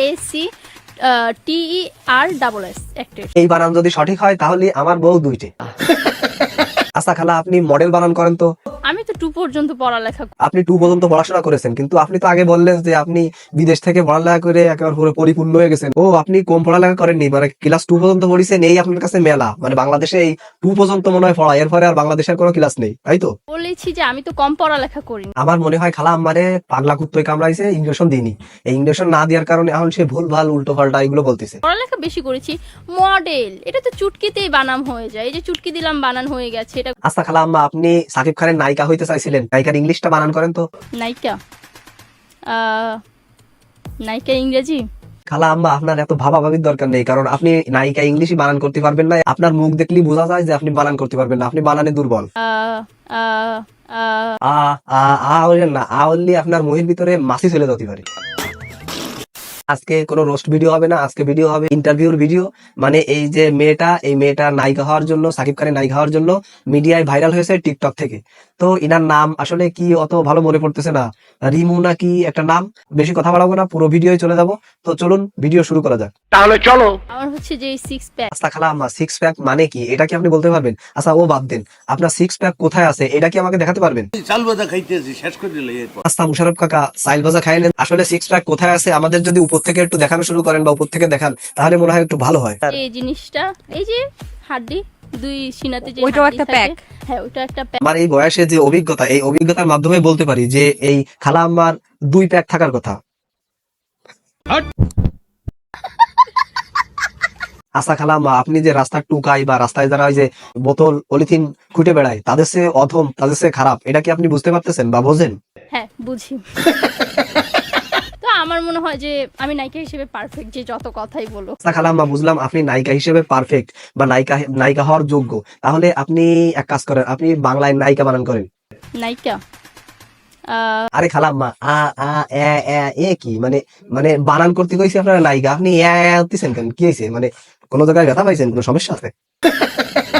ACTERSS acted. এই বানান যদি সঠিক হয় তাহলে আমার বউ দুইটে। আচ্ছা খালা, আপনি মডেল বানান করেন তো? আমি তো 2 পর্যন্ত পড়ালেখা আপনি 2 পর্যন্ত পড়াশোনা করেছেন, কিন্তু আপনি তো আগে বললেন যে আপনি বিদেশ থেকে পড়ালেখা করে একেবারে পুরো পরিপূর্ণ হয়ে গেছেন। ও, আপনি কম পড়ালেখা করেননি, মানে ক্লাস 2 পর্যন্ত পড়িছেন, এই আপনার কাছে মেলা। মানে বাংলাদেশে এই 2 পর্যন্ত মনে হয় পড়া, এরপরে আর বাংলাদেশের কোনো ক্লাস নেই, তাই তো? বলেছি যে আমি তো কম পড়ালেখা করিনি। আমার মনে হয় খালা আমারে পাগলা কুত্তই কামড়াইছে, ইঞ্জেকশন দিইনি। এই ইঞ্জেকশন না দেওয়ার কারণে এখন সে ভুল ভাল উল্টো পাল্টা এগুলো বলতেছে। পড়ালেখা বেশি করেছি। মডেল এটা তো চুটকিতেই বানাম হয়ে যায়। এই যে চুটকি দিলাম বানান হয়ে গেছে। এটা আচ্ছা খালা আম্মা, আপনি সাকিব খানের নায়িকা হইতে চাইছিলেন, নায়িকার ইংলিশটা বানান করেন তো? নায়িকা নায়িকা ইংরেজি। খালা আম্মা, আপনার এত ভাবাভাবির দরকার নেই, কারণ আপনি নায়িকা ইংলিশই বানান করতে পারবেন না। আপনার মুখ দেখলেই বোঝা যায় যে আপনি বানান করতে পারবেন না, আপনি বানানে দুর্বল। আ আ আ বললেন না, আ বললে আপনার মুখের ভিতরে মাছি চলে যেতে পারে। আজকে কোনো রোস্ট ভিডিও হবে না, আজকে ভিডিও হবে ইন্টারভিউর ভিডিও। মানে এই যে মেয়েটা, এই মেয়েটা নায়িকা হওয়ার জন্য, সাকিব খানের নায়িকা হওয়ার জন্য মিডিয়ায় ভাইরাল হয়েছে টিকটক থেকে। তো ইনার নাম আসলে কি অত ভালো মনে পড়তেছে না, রিমু না কি একটা নাম। বেশি কথা বাড়াবো না, পুরো ভিডিওয় চলে যাবো। তো চলুন ভিডিও শুরু করা যাক। তাহলে চলো। আমার হচ্ছে যে 6 প্যাক। আচ্ছা খালা আম্মা, 6 প্যাক মানে কি, এটা কি আপনি বলতে পারবেন? আচ্ছা ও বাদ দেন, আপনার 6 প্যাক কোথায় আছে এটা কি আমাকে দেখাতে পারবেন? চাল বাজা খাইতেছি, শেষ করে দিলে এরপর। আচ্ছা মুশারফ কাকা, সাইল ভাজা খাই নেন। আসলে 6 প্যাক কোথায় আছে আমাদের যদি উপর থেকে একটু দেখানো শুরু করেন বা উপর থেকে দেখান, তাহলে মনে হয় একটু ভালো হয়। এই জিনিসটা, এই যে হাড্ডি, 2 সিনাতে যে ওইটাও হাড্ডি একটা থাকে, প্যাক। হ্যাঁ ওইটা একটা প্যাক। আমার এই বয়সে যে অভিজ্ঞতা, এই অভিজ্ঞতার মাধ্যমে বলতে পারি যে এই খালা আম্মার 2 প্যাক থাকার কথা। আচ্ছা খালা আম্মা, আপনি যে রাস্তার টুকাই বা রাস্তায় যারা ওই যে বোতল পলিথিন খুঁটে বেড়ায়, তাদের সে অধম, তাদের সে খারাপ, এটা কি আপনি বুঝতে পারতেছেন বা বোঝেন? হ্যাঁ বুঝি। তো আমার মনে হয় যে আমি নায়িকা হিসেবে পারফেক্ট, যে যত কথাই বলো। আচ্ছা খালা আম্মা, বুঝলাম আপনি নায়িকা হিসেবে পারফেক্ট বা নায়িকা হওয়ার যোগ্য। তাহলে আপনি এক কাজ করেন, আপনি বাংলায় নায়িকা বানান করেন। নায়িকা আরে খালা আম্মা, আ আ এ এ এ কি মানে, মানে বানান করতে কইছি আপনারা নায়িকা, আপনি এ এ উঠতেছেন কেন? কি হয়েছে, মানে কোনো জায়গায় ব্যথা পাইছেন, কোনো সমস্যা আছে?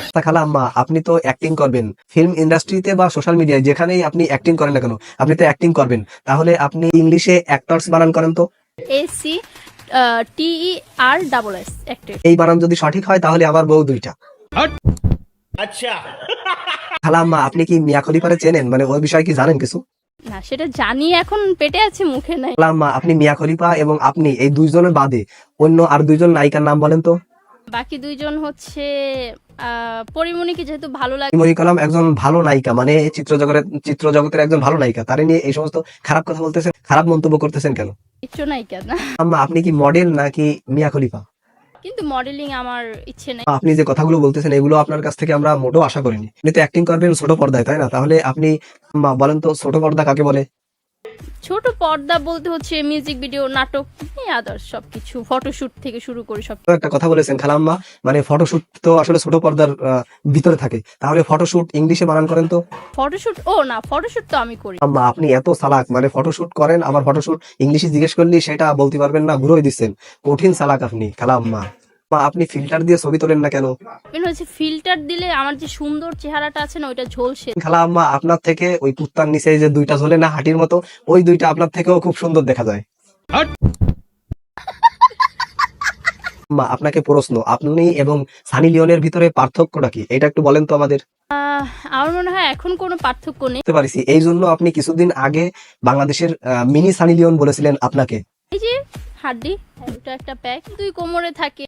আচ্ছা খালা আম্মা, আপনি তো অ্যাক্টিং করবেন ফিল্ম ইন্ডাস্ট্রিতে বা সোশ্যাল মিডিয়ায়, যেখানেই আপনি অ্যাক্টিং করেন না কেন, আপনি তো অ্যাক্টিং করবেন। তাহলে আপনি ইংলিশে অ্যাক্টরস বানান করেন তো? ACTERSS acted. এই বানান যদি সঠিক হয় তাহলে আমার বউ দুইটা। আচ্ছা, খালা আম্মা, আপনি কি মিয়া খলিফারে চেনেন, মানে ওই বিষয়ে কি জানেন কিছু? না সেটা জানি, এখন পেটে আছে মুখে নাই। খালা আম্মা, আপনি মিয়া খলিফা এবং আপনি এই দুইজনের বাদে অন্য আর 2জন নায়িকার নাম বলেন তো। বাকি 2জন হচ্ছে পরিমণিকে যেহেতু ভালো লাগে। মনি কালাম একজন ভালো নায়িকা, মানে চিত্র জগতের একজন ভালো নায়িকা, তারে নিয়ে এই সমস্ত খারাপ কথা বলতেছেন, খারাপ মন্তব্য করতেছেন কেন? চিত্রনায়িকা না, আম্মা, আপনি কি মডেল নাকি মিয়া খলিফা? কিন্তু মডেলিং আমার ইচ্ছে নেই। আপনি যে কথাগুলো বলতেছেন এগুলো আপনার কাছ থেকে আমরা মোটেও আশা করিনি। আপনি তো অ্যাক্টিং করবেন ছোট পর্দায়, তাই না? তাহলে আপনি আম্মা বলেন তো, ছোট পর্দা কাকে বলে? ছোট পর্দা বলতে হচ্ছে মিউজিক ভিডিও, নাটক, আদার্স সবকিছু, ফটোশুট থেকে শুরু করে সব। তো একটা কথা বলেছেন খালাম্মা, মানে ফটোশুট তো আসলে ছোট পর্দার ভিতরে থাকে, তাহলে ফটোশুট ইংলিশে বানান করেন তো। ফটোশুট, ও না, ফটোশুট তো আমি করি। আম্মা আপনি এত চালাক, মানে ফটোশুট করেন, আবার ফটোশুট ইংলিশে জিজ্ঞেস করলি সেটা বলতে পারবেন না, ঘুরোই দিচ্ছেন। কঠিন চালাক আপনি খালাম্মা। মা, আপনি ফিল্টার দিয়ে ছবি তোলেন না কেন? মনে হচ্ছে ফিল্টার দিলে আমার যে সুন্দর চেহারাটা আছে না, ওইটা ঝলসে। খালাম্মা, আপনার থেকে ওই কুত্তার নিচে যে 2টা ঝোলে না হাঁটির মতো, ওই 2টা আপনার থেকেও খুব সুন্দর দেখা যায়। মা, আপনাকে প্রশ্ন, আপনি এবং সানি লিওনের ভিতরে পার্থক্যটা কি, এটা একটু বলেন তো আমাদের। আমার মনে হয় এখন কোনো পার্থক্য নেই। বুঝতে পারছি, এই জন্য আপনি কিছুদিন আগে বাংলাদেশের মিনি সানি লিওন বলেছিলেন আপনাকে। এই যে হাড্ডি, ওটা একটা প্যাক, 2 কোমরে থাকে।